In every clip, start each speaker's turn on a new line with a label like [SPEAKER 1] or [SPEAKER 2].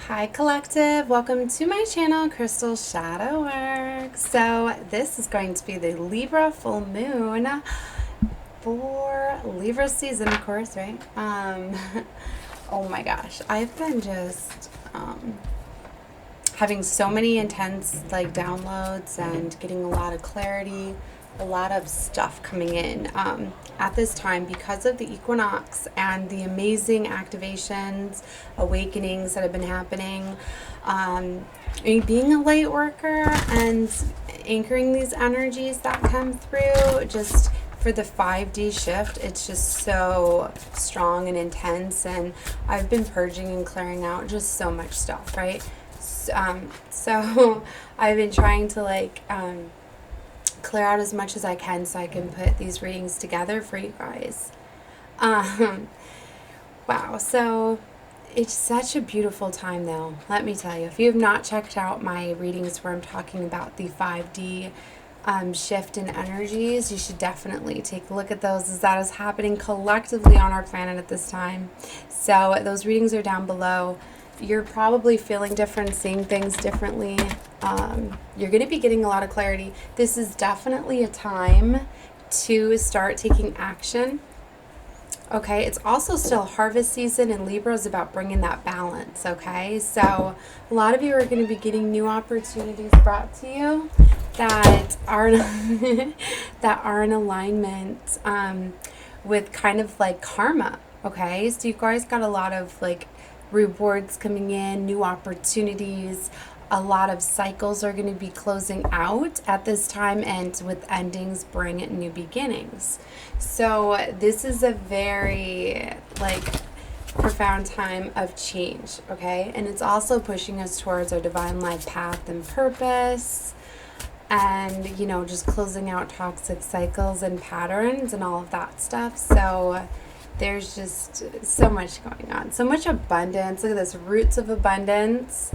[SPEAKER 1] Hi Collective, welcome to my channel, Crystal Shadow Work. So this is going to be the Libra full moon for Libra season, of course, right? Oh my gosh, I've been just having so many intense downloads and getting a lot of clarity, a lot of stuff coming in at this time because of the equinox and the amazing activations, awakenings that have been happening. Being a light worker and anchoring these energies that come through, just for the 5D shift, it's just so strong and intense, and I've been purging and clearing out just so much stuff, right? So I've been trying to clear out as much as I can so I can put these readings together for you guys. Wow, so it's such a beautiful time though, let me tell you. If you have not checked out my readings where I'm talking about the 5D shift in energies, you should definitely take a look at those, as that is happening collectively on our planet at this time. So those readings are down below. You're probably feeling different, seeing things differently. You're going to be getting a lot of clarity. This is definitely a time to start taking action. Okay, it's also still harvest season, and Libra is about bringing that balance. Okay, so a lot of you are going to be getting new opportunities brought to you that are that are in alignment with kind of like karma. Okay, so you guys got a lot of rewards coming in, new opportunities. A lot of cycles are going to be closing out at this time, and with endings bring new beginnings. So this is a very profound time of change, okay? And it's also pushing us towards our divine life path and purpose, and just closing out toxic cycles and patterns and all of that stuff. So there's just so much going on, so much abundance. Look at this, roots of abundance,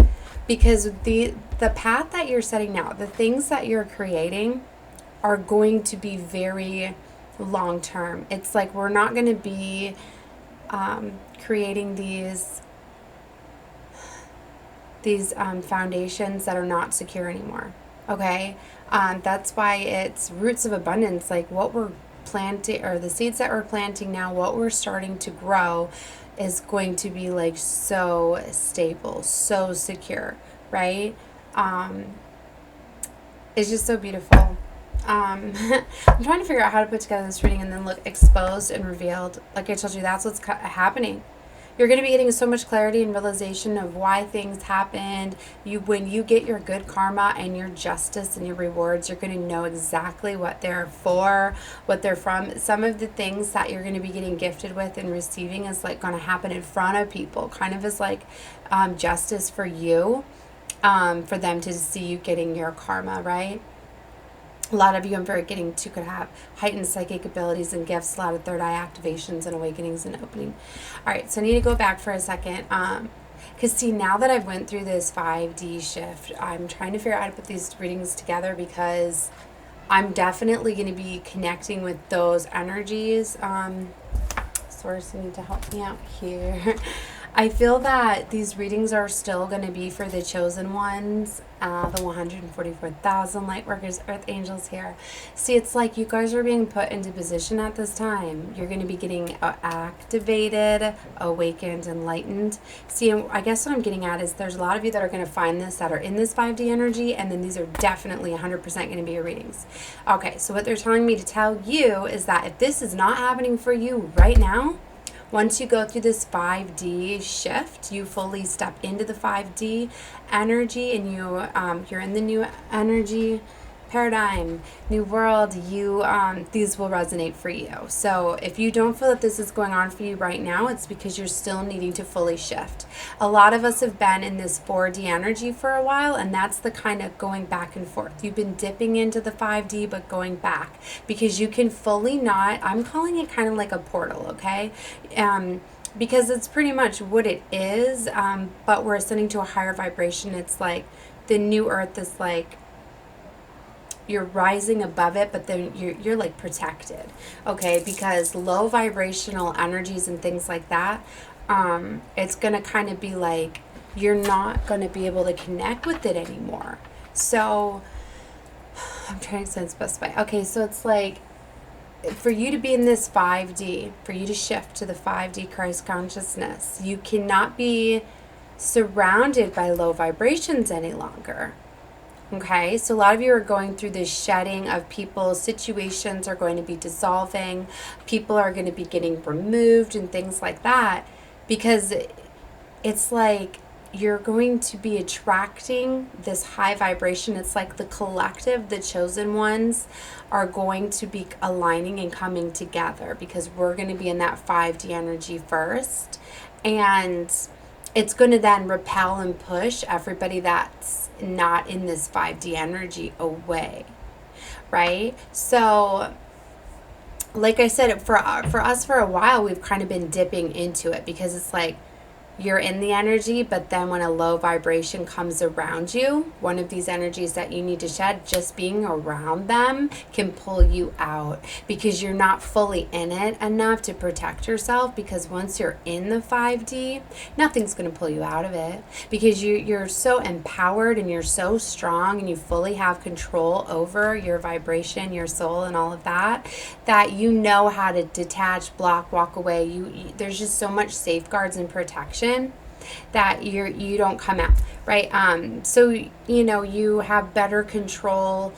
[SPEAKER 1] because the path that you're setting now, the things that you're creating are going to be very long term. It's like we're not going to be creating these foundations that are not secure anymore. Okay, that's why it's roots of abundance. Like what we're planting, or the seeds that we're planting now, what we're starting to grow is going to be so stable, so secure, right? It's just so beautiful. I'm trying to figure out how to put together this reading and then look exposed and revealed. Like I told you, that's what's happening. You're going to be getting so much clarity and realization of why things happened. When you get your good karma and your justice and your rewards, you're going to know exactly what they're for, what they're from. Some of the things that you're going to be getting gifted with and receiving is going to happen in front of people, kind of as justice for you, for them to see you getting your karma, right? A lot of you could have heightened psychic abilities and gifts, a lot of third eye activations and awakenings and opening. All right, so I need to go back for a second. Because see, now that I've went through this 5D shift, I'm trying to figure out how to put these readings together, because I'm definitely going to be connecting with those energies. Source, you need to help me out here. I feel that these readings are still going to be for the chosen ones, the 144,000 light workers, earth angels here. See, it's like you guys are being put into position at this time. You're going to be getting activated, awakened, enlightened. See, I guess what I'm getting at is there's a lot of you that are going to find this, that are in this 5D energy, and then these are definitely 100% going to be your readings. Okay, so what they're telling me to tell you is that if this is not happening for you right now, once you go through this 5D shift, you fully step into the 5D energy, and you're in the new energy paradigm, new world. These will resonate for you. So if you don't feel that this is going on for you right now, it's because you're still needing to fully shift. A lot of us have been in this 4D energy for a while, and that's the kind of going back and forth. You've been dipping into the 5D but going back, because you can fully not, I'm calling it kind of like a portal, okay? Because it's pretty much what it is, but we're ascending to a higher vibration. It's like the new earth is you're rising above it, but then you're protected, okay? Because low vibrational energies and things like that, it's gonna kind of be you're not going to be able to connect with it anymore. So I'm trying to specify. Okay, so it's like for you to be in this 5D, for you to shift to the 5D Christ consciousness, you cannot be surrounded by low vibrations any longer. Okay, so a lot of you are going through this shedding of people. Situations are going to be dissolving. People are going to be getting removed and things like that, because it's like you're going to be attracting this high vibration. It's like the collective, the chosen ones, are going to be aligning and coming together, because we're going to be in that 5D energy first. And it's going to then repel and push everybody that's not in this 5D energy away, right? So like I said, for us for a while, we've kind of been dipping into it, because it's like you're in the energy, but then when a low vibration comes around you, one of these energies that you need to shed, just being around them can pull you out, because you're not fully in it enough to protect yourself. Because once you're in the 5D, nothing's going to pull you out of it, because you're so empowered and you're so strong, and you fully have control over your vibration, your soul, and all of that, that you know how to detach, block, walk away. There's just so much safeguards and protection that you don't come out, right? So you have better control,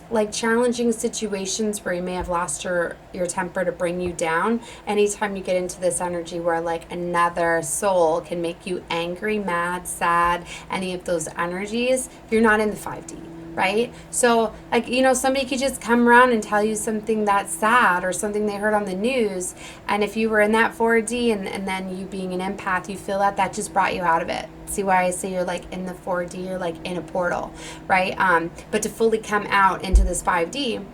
[SPEAKER 1] like challenging situations where you may have lost your temper to bring you down. Anytime you get into this energy where like another soul can make you angry, mad, sad, any of those energies, you're not in the 5D. Right? So, like, somebody could just come around and tell you something that's sad or something they heard on the news. And if you were in that 4D and then you being an empath, you feel that just brought you out of it. See why I say you're like in the 4D, you're like in a portal, right? But to fully come out into this 5D,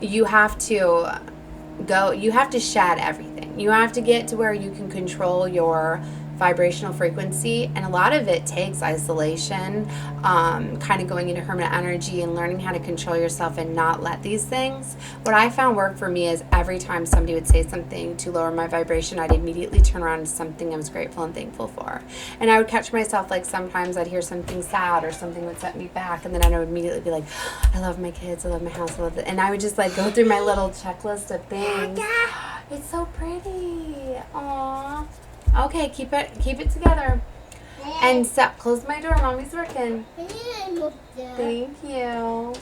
[SPEAKER 1] you have to shed everything. You have to get to where you can control your vibrational frequency, and a lot of it takes isolation, kind of going into hermit energy and learning how to control yourself and not let these things. What I found worked for me is every time somebody would say something to lower my vibration, I'd immediately turn around to something I was grateful and thankful for. And I would catch myself, like, sometimes I'd hear something sad or something would set me back, and then I would immediately be like, I love my kids, I love my house, I love it. And I would just like go through my little checklist of things. It's so pretty. Aww. Okay, keep it together. And stop. Close my door. Mommy's working. Thank you.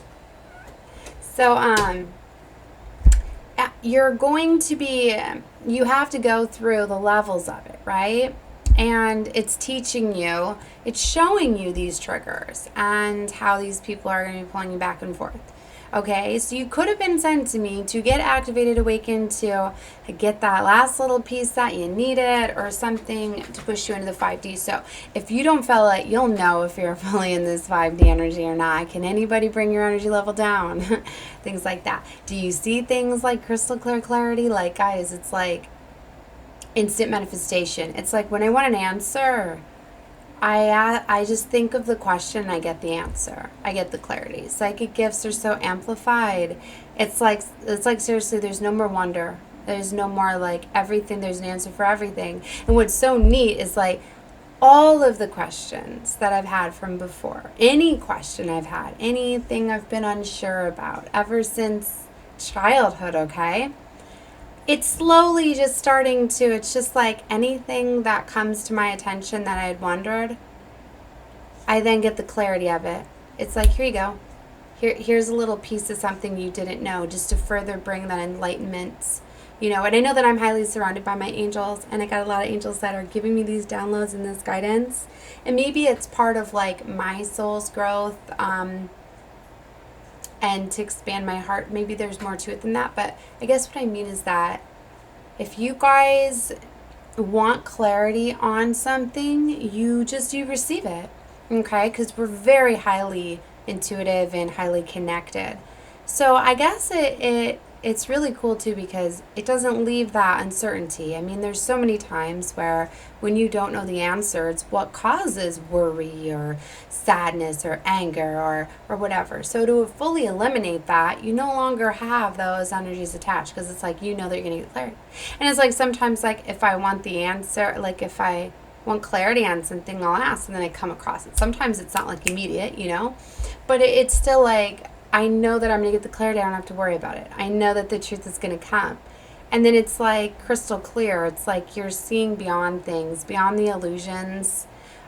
[SPEAKER 1] So, you're going to be, you have to go through the levels of it, right? And it's teaching you, it's showing you these triggers and how these people are going to be pulling you back and forth. Okay, so you could have been sent to me to get activated, awakened, to get that last little piece that you needed or something to push you into the 5D. So if you don't feel it, you'll know if you're fully in this 5D energy or not. Can anybody bring your energy level down? Things like that. Do you see things like crystal clear clarity? Like, guys, it's like instant manifestation. It's like when I want an answer, I just think of the question and I get the answer. I get the clarity. Psychic gifts are so amplified. It's like seriously, there's no more wonder. There's no more like everything. There's an answer for everything. And what's so neat is like all of the questions that I've had from before, any question I've had, anything I've been unsure about ever since childhood, okay? It's slowly just starting to, it's just like anything that comes to my attention that I had wondered, I then get the clarity of it. It's like, here you go. Here's a little piece of something you didn't know, just to further bring that enlightenment. And I know that I'm highly surrounded by my angels, and I got a lot of angels that are giving me these downloads and this guidance. And maybe it's part of like my soul's growth, and to expand my heart. Maybe there's more to it than that, but I guess what I mean is that if you guys want clarity on something, you receive it, okay? Because we're very highly intuitive and highly connected. So I guess it's really cool too, because it doesn't leave that uncertainty. I mean, there's so many times where when you don't know the answer, it's what causes worry or sadness or anger or whatever. So to fully eliminate that, you no longer have those energies attached, because it's like, that you're going to get clarity. And it's like sometimes, like, if I want the answer, like if I want clarity on something, I'll ask, and then I come across it. Sometimes it's not like immediate, you know, but it's still like, I know that I'm going to get the clarity. I don't have to worry about it. I know that the truth is going to come. And then it's like crystal clear. It's like you're seeing beyond things, beyond the illusions.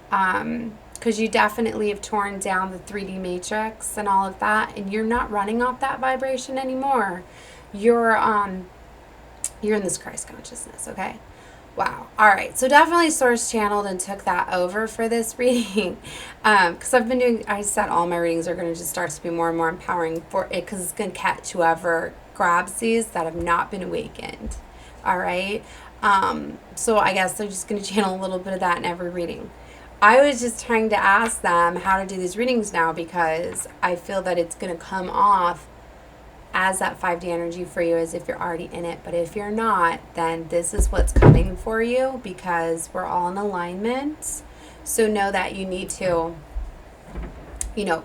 [SPEAKER 1] Because you definitely have torn down the 3D matrix and all of that, and you're not running off that vibration anymore. You're in this Christ consciousness, okay? Wow. All right. So definitely source channeled and took that over for this reading. Because I said all my readings are going to just start to be more and more empowering for it, because it's going to catch whoever grabs these that have not been awakened. All right. So I guess they're just going to channel a little bit of that in every reading. I was just trying to ask them how to do these readings now, because I feel that it's going to come off as that 5D energy for you as if you're already in it. But if you're not, then this is what's coming for you, because we're all in alignment. So know that you need to, you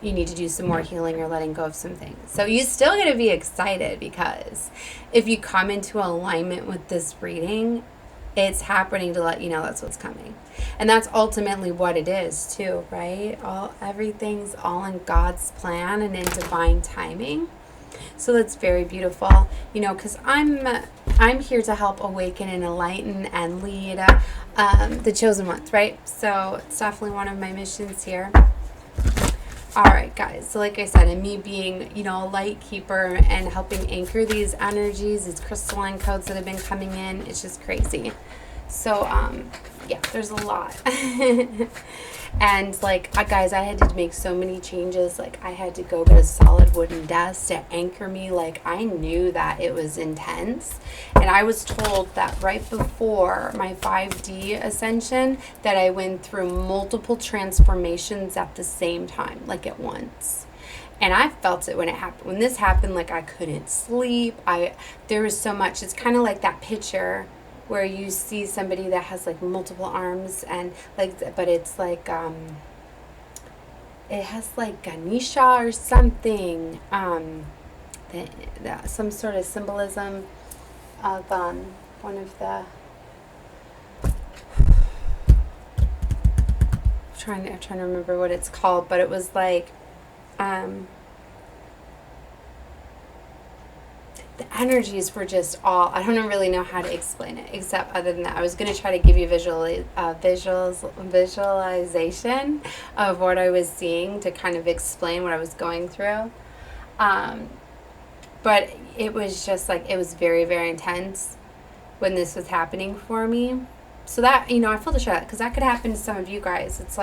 [SPEAKER 1] need to do some more healing or letting go of some things. So you still got to be excited, because if you come into alignment with this reading, it's happening to let you know that's what's coming. And that's ultimately what it is too, right? Everything's all in God's plan and in divine timing. So that's very beautiful, because I'm here to help awaken and enlighten and lead the chosen ones, right? So it's definitely one of my missions here. All right, guys. So like I said, and me being, a light keeper and helping anchor these energies, these crystalline codes that have been coming in, it's just crazy. So, yeah, there's a lot. And guys, I had to make so many changes. I had to go get a solid wooden desk to anchor me. I knew that it was intense. And I was told that right before my 5D ascension that I went through multiple transformations at the same time, at once. And I felt it when it happened. When this happened, I couldn't sleep. There was so much. It's kind of like that picture where you see somebody that has multiple arms and but it's it has Ganesha or something, some sort of symbolism of one of the I'm trying to remember what it's called, but it was the energies were just all, I don't really know how to explain it, except other than that, I was going to try to give you visualization of what I was seeing to kind of explain what I was going through. But it was just it was very, very intense when this was happening for me. So that, I feel the shot, because that could happen to some of you guys. It's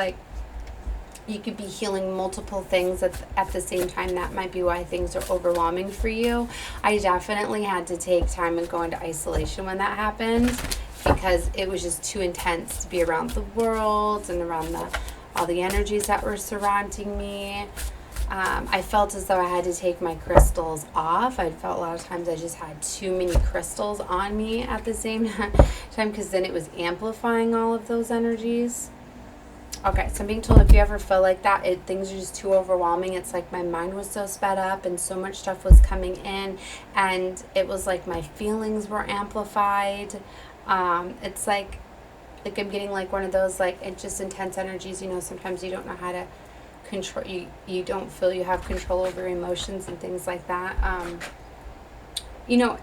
[SPEAKER 1] you could be healing multiple things at the same time. That might be why things are overwhelming for you. I definitely had to take time and go into isolation when that happened, because it was just too intense to be around the world and around all the energies that were surrounding me. I felt as though I had to take my crystals off. I felt a lot of times I just had too many crystals on me at the same time, because then it was amplifying all of those energies. Okay, so I'm being told if you ever feel like that, things are just too overwhelming. It's my mind was so sped up and so much stuff was coming in, and it was my feelings were amplified. It's I'm getting one of those it's just intense energies. Sometimes you don't know how to control. You don't feel you have control over your emotions and things like that.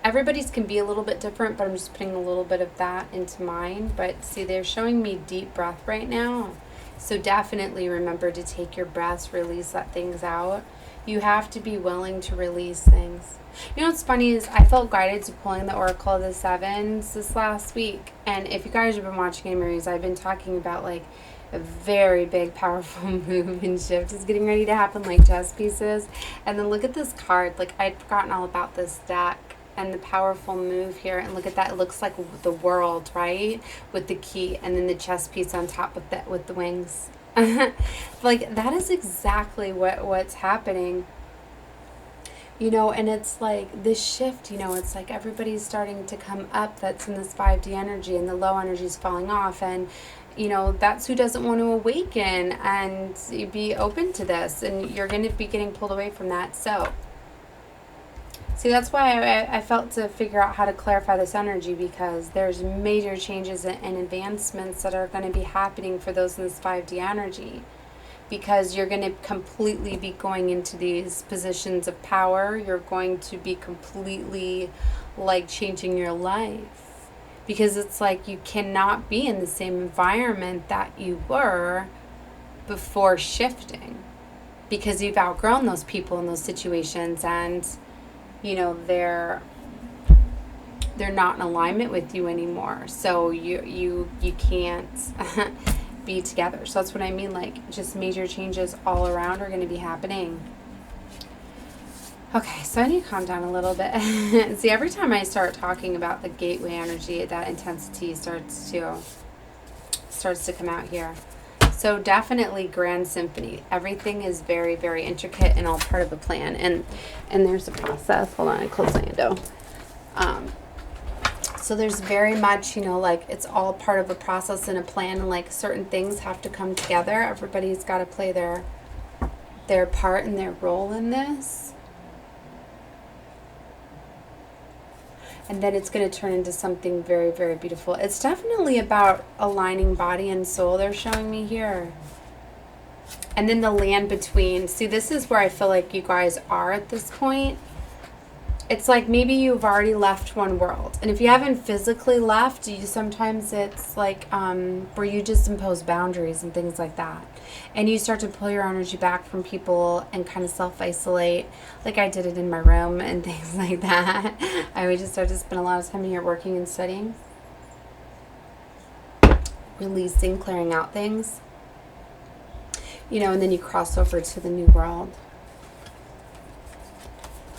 [SPEAKER 1] Everybody's can be a little bit different, but I'm just putting a little bit of that into mine. But see, they're showing me deep breath right now. So definitely remember to take your breaths, release, let things out. You have to be willing to release things. What's funny is I felt guided to pulling the Oracle of the Sevens this last week. And if you guys have been watching any movies, I've been talking about a very big, powerful move and shift is getting ready to happen, chess pieces. And then look at this card. I'd forgotten all about this deck and the powerful move here. And look at that. It looks like the world, right? With the key and then the chess piece on top with the wings. That is exactly what's happening. And it's this shift, it's everybody's starting to come up that's in this 5D energy, and the low energy is falling off. And that's who doesn't want to awaken and be open to this, and you're going to be getting pulled away from that. So See, that's why I felt to figure out how to clarify this energy, because there's major changes and advancements that are going to be happening for those in this 5D energy, because you're going to completely be going into these positions of power. You're going to be completely like changing your life, because it's like you cannot be in the same environment that you were before shifting, because you've outgrown those people and those situations, and you know they're not in alignment with you anymore, so you can't be together. So that's what I mean, like just major changes all around are going to be happening. Okay, so I need to calm down a little bit. See, every time I start talking about the gateway energy, that intensity starts to come out here. So definitely grand symphony. Everything is very, very intricate and all part of a plan. And there's a process. Hold on, I close my window. So there's very much, like it's all part of a process and a plan. And like certain things have to come together. Everybody's got to play their part and their role in this. And then it's going to turn into something very, very beautiful. It's definitely about aligning body and soul, they're showing me here. And then the land between. See, this is where I feel like you guys are at this point. It's like maybe you've already left one world. And if you haven't physically left, sometimes it's like where you just impose boundaries and things like that. And you start to pull your energy back from people and kind of self-isolate. Like I did it in my room and things like that. I would just start to spend a lot of time here working and studying. Releasing, clearing out things. And then you cross over to the new world.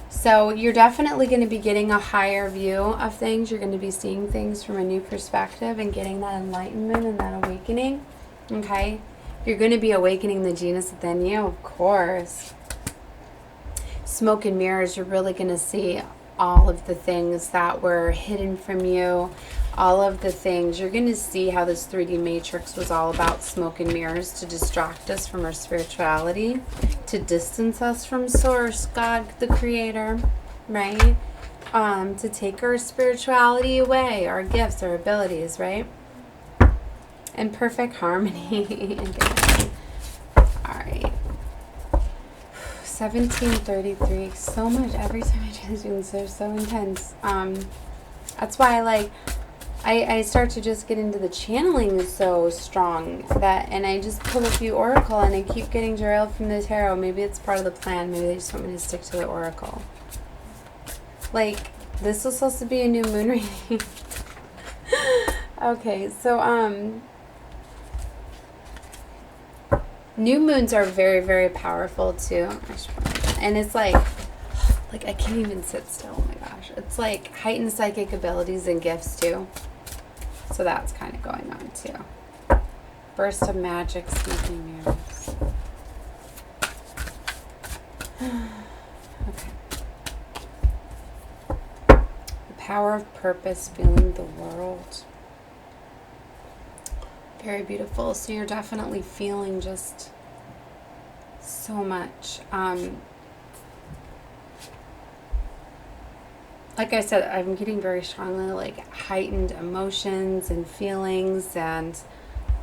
[SPEAKER 1] So you're definitely going to be getting a higher view of things. You're going to be seeing things from a new perspective and getting that enlightenment and that awakening. Okay? You're going to be awakening the genius within you, of course. Smoke and mirrors, you're really going to see all of the things that were hidden from you. All of the things. You're going to see how this 3D matrix was all about smoke and mirrors to distract us from our spirituality, to distance us from Source, God, the Creator, right? To take our spirituality away, our gifts, our abilities, right? In perfect harmony. All right. 1733. So much. Every time I try to do this, they're so intense. That's why I start to just get into the channeling so strong and I just pull a few oracle and I keep getting derailed from the tarot. Maybe it's part of the plan. Maybe they just want me to stick to the oracle. Like, this was supposed to be a new moon reading. Okay, so, new moons are very, very powerful too. And it's like I can't even sit still. Oh my gosh. It's like heightened psychic abilities and gifts too. So that's kind of going on too. Burst of magic, smoking mirrors. Okay. The power of purpose, feeling the world. Very beautiful. So you're definitely feeling just so much. Like I said, I'm getting very strongly heightened emotions and feelings, and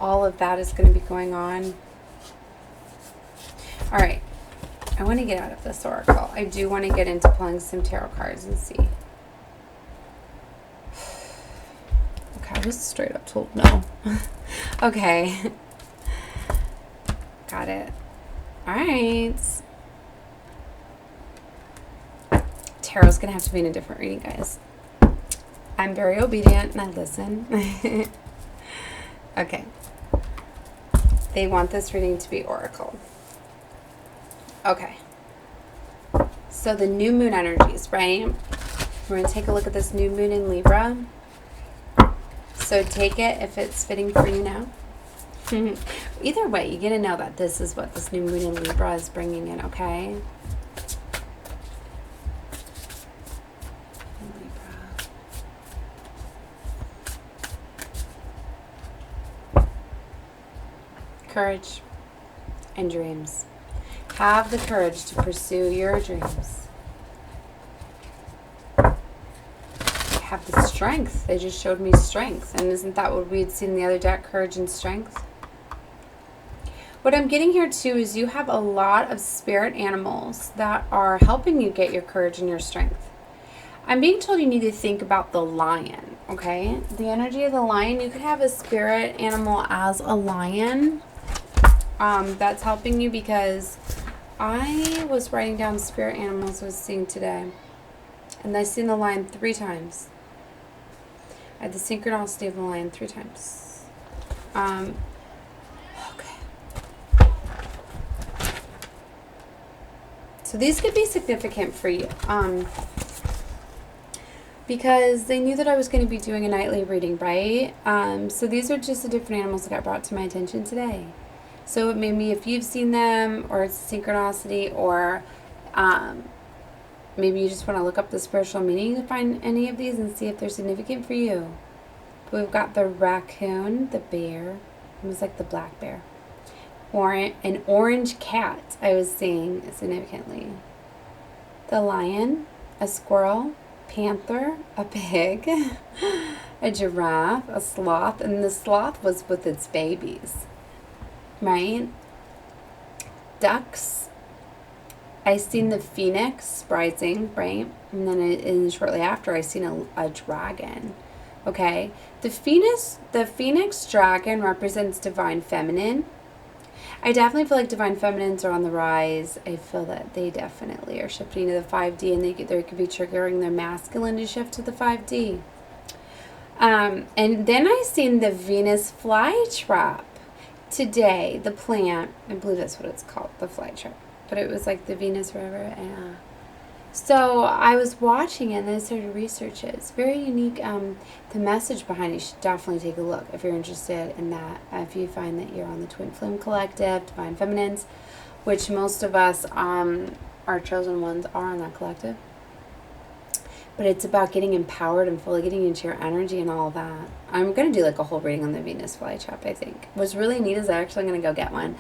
[SPEAKER 1] all of that is going to be going on. All right. I want to get out of this oracle. I do want to get into pulling some tarot cards and see. Okay, I was straight up told no. Okay. Got it. All right. Tarot's going to have to be in a different reading, guys. I'm very obedient and I listen. Okay. They want this reading to be oracle. Okay. So the new moon energies, right? We're going to take a look at this new moon in Libra. So take it if it's fitting for you now. Either way, you get to know that this is what this new moon in Libra is bringing in, okay? Courage and dreams. Have the courage to pursue your dreams. have the strength. They just showed me strength. And isn't that what we had seen in the other deck, courage and strength? What I'm getting here too is you have a lot of spirit animals that are helping you get your courage and your strength. I'm being told you need to think about the lion, okay? The energy of the lion. You could have a spirit animal as a lion that's helping you, because I was writing down spirit animals I was seeing today, and I seen the lion 3 times. I had the synchronicity of the lion 3 times. Okay. So these could be significant for you. Because they knew that I was going to be doing a nightly reading, right? So these are just the different animals that got brought to my attention today. So maybe if you've seen them, or it's synchronicity, or maybe you just want to look up the spiritual meaning to find any of these and see if they're significant for you. We've got the raccoon, the bear. It was like the black bear. Or an orange cat I was seeing significantly. The lion, a squirrel, panther, a pig, a giraffe, a sloth, and the sloth was with its babies, right? Ducks. I seen the phoenix rising, right? And then shortly after, I seen a dragon. Okay, the phoenix dragon represents divine feminine. I definitely feel like divine feminines are on the rise. I feel that they definitely are shifting to the 5D, and they could be triggering their masculine to shift to the 5D. And then I seen the Venus flytrap today, the plant. I believe that's what it's called, the flytrap. But it was like the Venus River. So I was watching it, and then I started research it. It's very unique. The message behind it, you should definitely take a look if you're interested in that. If you find that you're on the Twin Flame Collective, Divine Feminines, which most of us, our chosen ones, are on that collective. But it's about getting empowered and fully getting into your energy and all of that. I'm going to do like a whole reading on the Venus flytrap, I think. What's really neat is I'm actually going to go get one.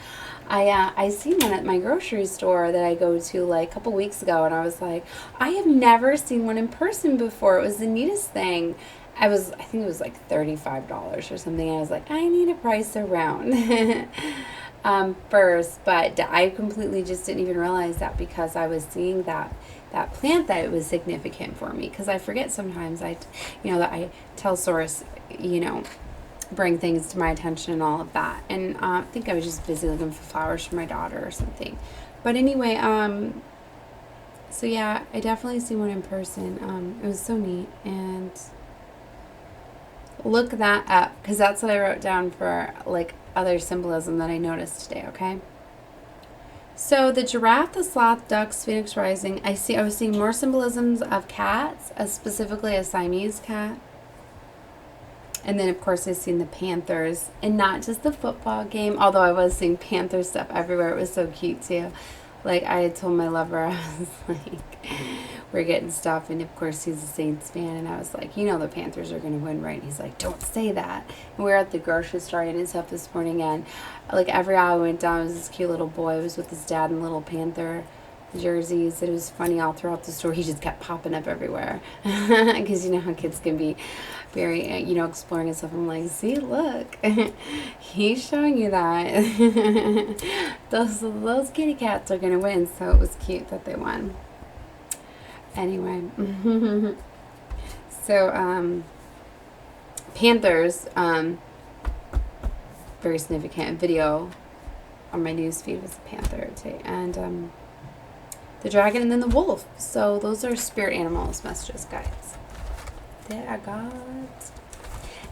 [SPEAKER 1] I seen one at my grocery store that I go to like a couple weeks ago, and I was like, I have never seen one in person before. It was the neatest thing. I think it was like $35 or something. I was like, I need a price around first, but I completely just didn't even realize that, because I was seeing that plant, that it was significant for me, because I forget sometimes that I tell Source, bring things to my attention and all of that, and I think I was just busy looking for flowers for my daughter or something. But anyway, so yeah, I definitely see one in person. It was so neat, and look that up, because that's what I wrote down for like other symbolism that I noticed today. Okay. So the giraffe, the sloth, ducks, phoenix rising. I was seeing more symbolisms of cats, specifically a Siamese cat. And then, of course, I've seen the panthers, and not just the football game, although I was seeing panther stuff everywhere. It was so cute, too. Like, I had told my lover, I was like, we're getting stuff, and of course, he's a Saints fan, and I was like, the Panthers are going to win, right? And he's like, don't say that. And we were at the grocery store and stuff this morning, and like every aisle I went down, it was this cute little boy. It was with his dad in little Panther jerseys. It was funny all throughout the store. He just kept popping up everywhere, because how kids can be very, exploring and stuff. I'm like, see, look, he's showing you that those kitty cats are gonna win. So it was cute that they won. Anyway, so Panthers, very significant. Video on my news feed was a panther too, and the dragon, and then the wolf. So those are spirit animals, messages, guides that I got.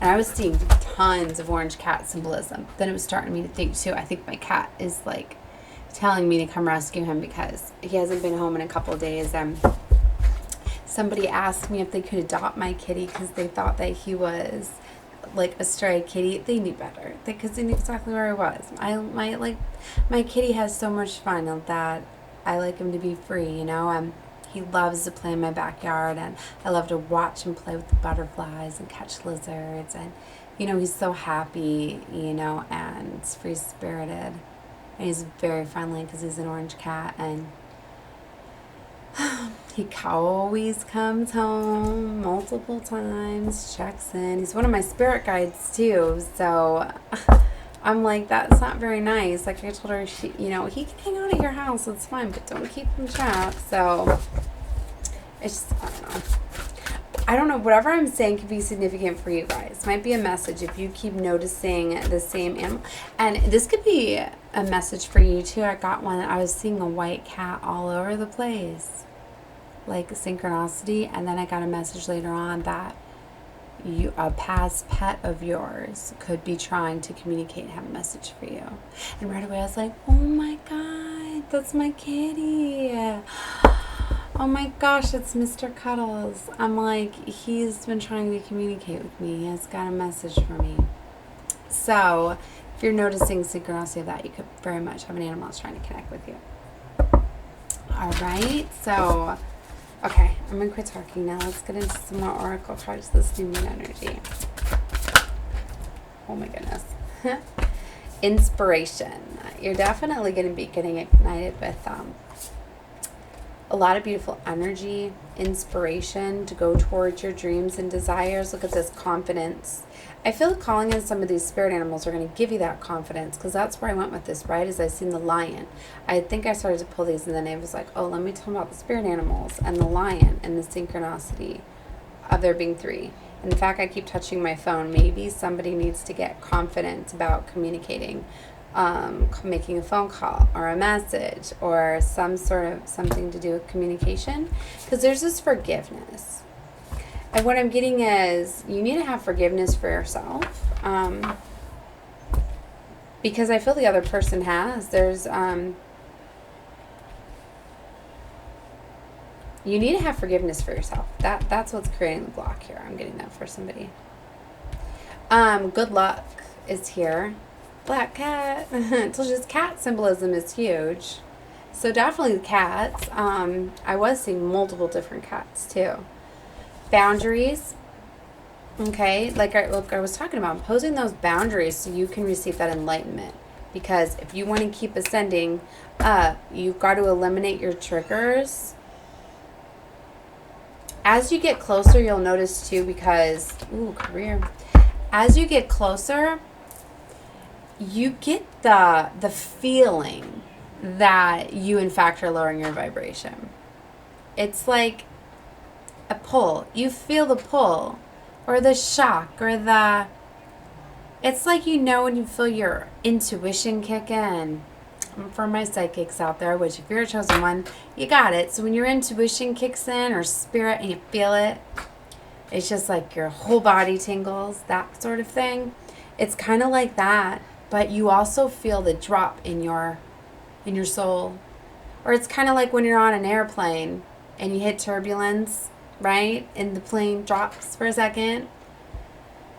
[SPEAKER 1] And I was seeing tons of orange cat symbolism. Then it was starting me to think too, I think my cat is like telling me to come rescue him, because he hasn't been home in a couple of days. Somebody asked me if they could adopt my kitty, because they thought that he was like a stray kitty. They knew better, because they knew exactly where I was. My kitty has so much fun that I like him to be free, he loves to play in my backyard, and I love to watch him play with the butterflies and catch lizards, and he's so happy, and free spirited, and he's very friendly because he's an orange cat. And He always comes home multiple times, checks in. He's one of my spirit guides too, so I'm like, that's not very nice. Like I told her, he can hang out at your house, it's fine, but don't keep him trapped. So it's just, I don't know, whatever I'm saying could be significant for you guys. Might be a message if you keep noticing the same animal. And this could be a message for you too. I got one, I was seeing a white cat all over the place. Like synchronicity. And then I got a message later on that a past pet of yours could be trying to communicate and have a message for you. And right away I was like, oh my God, that's my kitty. Oh my gosh, it's Mr. Cuddles. I'm like, he's been trying to communicate with me. He has got a message for me. So if you're noticing synchronicity of that, you could very much have an animal that's trying to connect with you. All right, so okay, I'm going to quit talking now. Let's get into some more oracle cards, this new moon energy. Oh my goodness. Inspiration. You're definitely going to be getting ignited with a lot of beautiful energy, inspiration to go towards your dreams and desires. Look at this confidence. I feel calling in some of these spirit animals are going to give you that confidence, because that's where I went with this, right? As I seen the lion. I think I started to pull these and then I was like, oh, let me tell them about the spirit animals and the lion and the synchronicity of there being 3. In fact, I keep touching my phone. Maybe somebody needs to get confident about communicating, making a phone call or a message or some sort of something to do with communication, because there's this forgiveness. And what I'm getting is you need to have forgiveness for yourself, because I feel the other person has. There's you need to have forgiveness for yourself. That's what's creating the block here. I'm getting that for somebody. Good luck is here. Black cat. So just cat symbolism is huge. So definitely the cats. I was seeing multiple different cats too. Boundaries. Okay, like I was talking about, imposing those boundaries so you can receive that enlightenment. Because if you want to keep ascending up, you've got to eliminate your triggers. As you get closer, you'll notice too, because, career. As you get closer, you get the feeling that you in fact are lowering your vibration. It's like a pull. You feel the pull or the shock or it's like, when you feel your intuition kick in. For my psychics out there, which if you're a chosen one, you got it. So when your intuition kicks in or spirit and you feel it, it's just like your whole body tingles, that sort of thing. It's kind of like that, but you also feel the drop in your soul. Or it's kind of like when you're on an airplane and you hit turbulence, right? And the plane drops for a second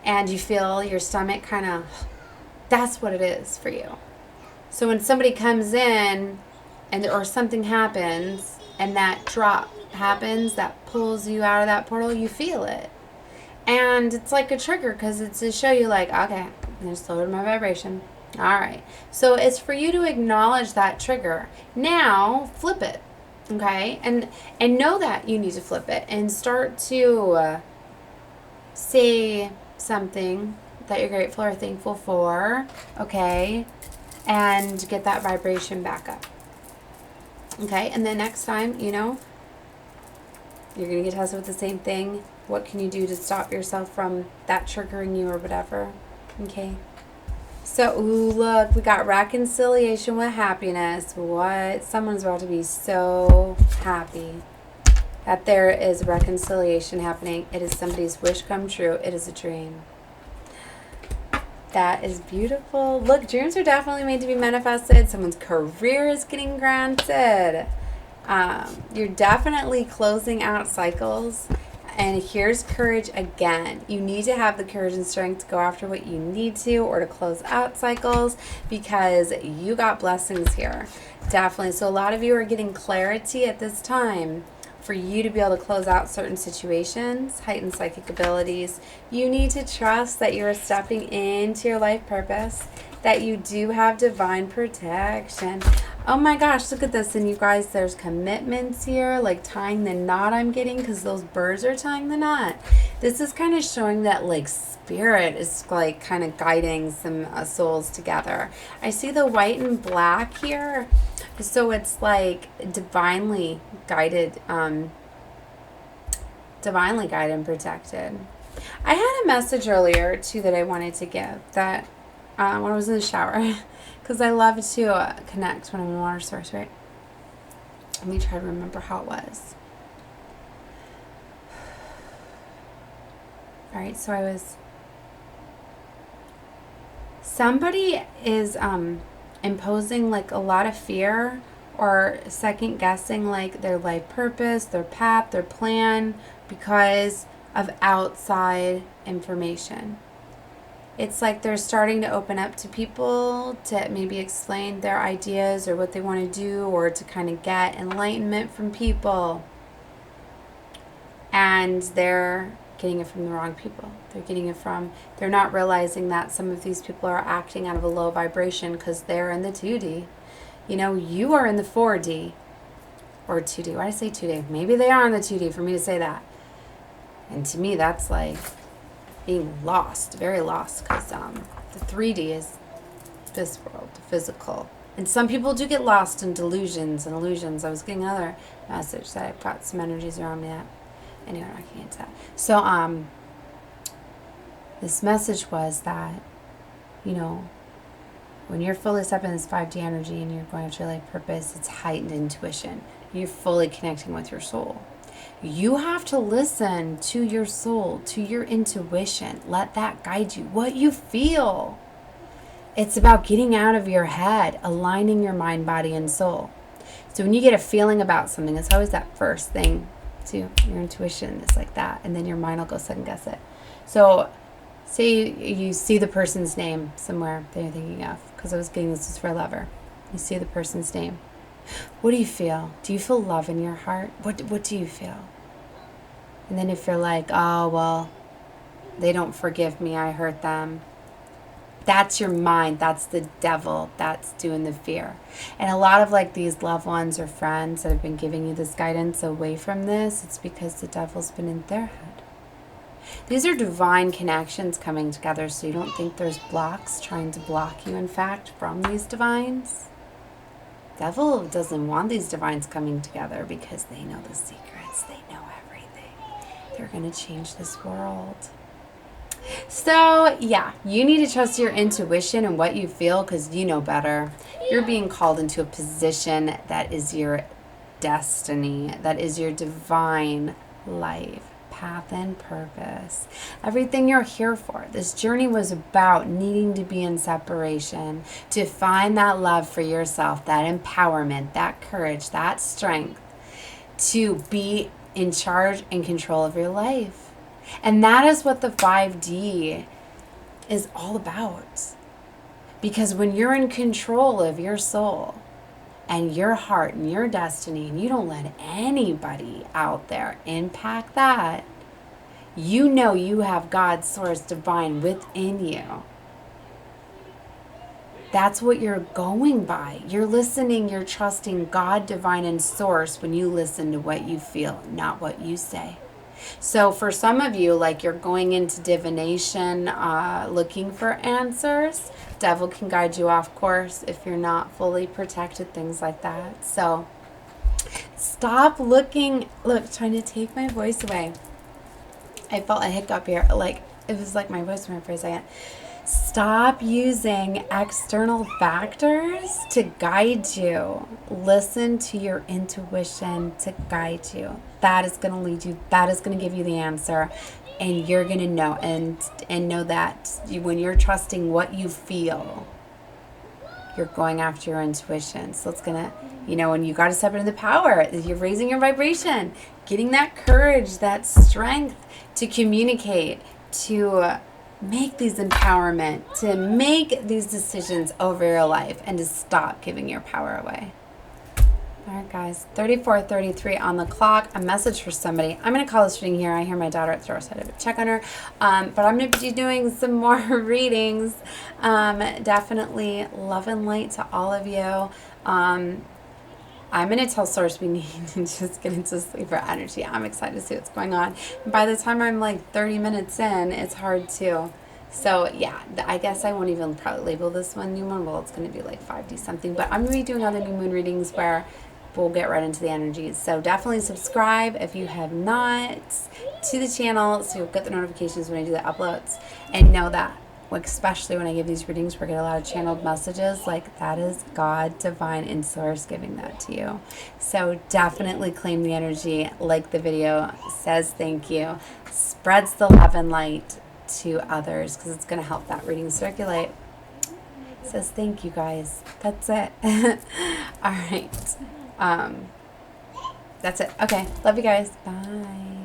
[SPEAKER 1] and you feel your stomach kind of, that's what it is for you. So when somebody comes in or something happens and that drop happens, that pulls you out of that portal, you feel it. And it's like a trigger, because it's to show you like, okay, I just lowered my vibration. All right. So it's for you to acknowledge that trigger. Now flip it. Okay. And know that you need to flip it and start to say something that you're grateful or thankful for. Okay. And get that vibration back up. Okay. And then next time, you're going to get tested with the same thing. What can you do to stop yourself from that triggering you or whatever? Okay. So, look, we got reconciliation with happiness. What? Someone's about to be so happy that there is reconciliation happening. It is somebody's wish come true. It is a dream. That is beautiful. Look, dreams are definitely made to be manifested. Someone's career is getting granted. You're definitely closing out cycles. And here's courage again. You need to have the courage and strength to go after what you need to, or to close out cycles, because you got blessings here. Definitely. So a lot of you are getting clarity at this time for you to be able to close out certain situations, heightened psychic abilities. You need to trust that you are stepping into your life purpose, that you do have divine protection. Oh my gosh, look at this. And you guys, there's commitments here, like tying the knot I'm getting because those birds are tying the knot. This is kind of showing that like spirit is like kind of guiding some souls together. I see the white and black here. So it's like divinely guided and protected. I had a message earlier too that I wanted to give that when I was in the shower. Because I love to connect when I'm in a water source, right? Let me try to remember how it was. All right, so somebody is imposing like a lot of fear or second guessing like their life purpose, their path, their plan because of outside information. It's like they're starting to open up to people to maybe explain their ideas or what they want to do or to kind of get enlightenment from people. And they're getting it from the wrong people. They're not realizing that some of these people are acting out of a low vibration because they're in the 2D. You know, you are in the 4D or 2D. Why did I say 2D? Maybe they are in the 2D for me to say that. And to me, that's like being lost, very lost, because the 3D is this world, the physical. And some people do get lost in delusions and illusions. I was getting another message that I've got some energies around me that, anyway, I can't get to that. So, this message was that, you know, when you're fully stepping in this 5D energy and you're going after your life purpose, it's heightened intuition. You're fully connecting with your soul. You have to listen to your soul, to your intuition. Let that guide you. What you feel. It's about getting out of your head, aligning your mind, body, and soul. So when you get a feeling about something, it's always that first thing to your intuition. It's like that. And then your mind will go second guess it. So say you see the person's name somewhere that you're thinking of. Because I was getting this is for a lover. You see the person's name. What do you feel? Do you feel love in your heart? What do you feel? And then if you're like, oh, well, they don't forgive me, I hurt them. That's your mind. That's the devil. That's doing the fear. And a lot of like these loved ones or friends that have been giving you this guidance away from this, it's because the devil's been in their head. These are divine connections coming together, so you don't think there's blocks trying to block you, in fact, from these divines. Devil doesn't want these divines coming together because they know the secrets. They know everything. They're going to change this world. So, yeah, you need to trust your intuition and what you feel because you know better. You're being called into a position that is your destiny, that is your divine life, path, and purpose. Everything you're here for. This journey was about needing to be in separation, to find that love for yourself, that empowerment, that courage, that strength, to be in charge and control of your life. And that is what the 5D is all about. Because when you're in control of your soul and your heart and your destiny, and you don't let anybody out there impact that, you know you have God's source divine within you. That's what you're going by. You're listening, you're trusting God divine and source when you listen to what you feel, not what you say. So for some of you, like you're going into divination, looking for answers, devil can guide you off course if you're not fully protected, things like that. So stop looking, trying to take my voice away. I felt a hiccup here, like it was like my voice went for a second. Stop using external factors to guide you. Listen to your intuition to guide you. That is going to lead you. That is going to give you the answer. And you're going to know and know that when you're trusting what you feel, you're going after your intuition. So it's going to, when you got to step into the power, you're raising your vibration, getting that courage, that strength to communicate, to make these empowerment, to make these decisions over your life, and to stop giving your power away. All right, guys, 34:33 on the clock. A message for somebody. I'm going to call this reading here. I hear my daughter at the door, so I had to check on her. But I'm going to be doing some more readings. Definitely love and light to all of you. I'm going to tell Source we need to just get into sleeper energy. I'm excited to see what's going on. And by the time I'm like 30 minutes in, it's hard to. So yeah, I guess I won't even probably label this one new moon. Well, it's going to be like 5D something. But I'm going to be doing other new moon readings where we'll get right into the energies. So definitely subscribe if you have not to the channel, so you'll get the notifications when I do the uploads. And know that, especially when I give these readings, we're getting a lot of channeled messages. Like, that is God, divine, and source giving that to you. So definitely claim the energy. Like the video, says thank you, spreads the love and light to others, because it's going to help that reading circulate. Says thank you, guys. That's it. All right. That's it. Okay. Love you guys. Bye.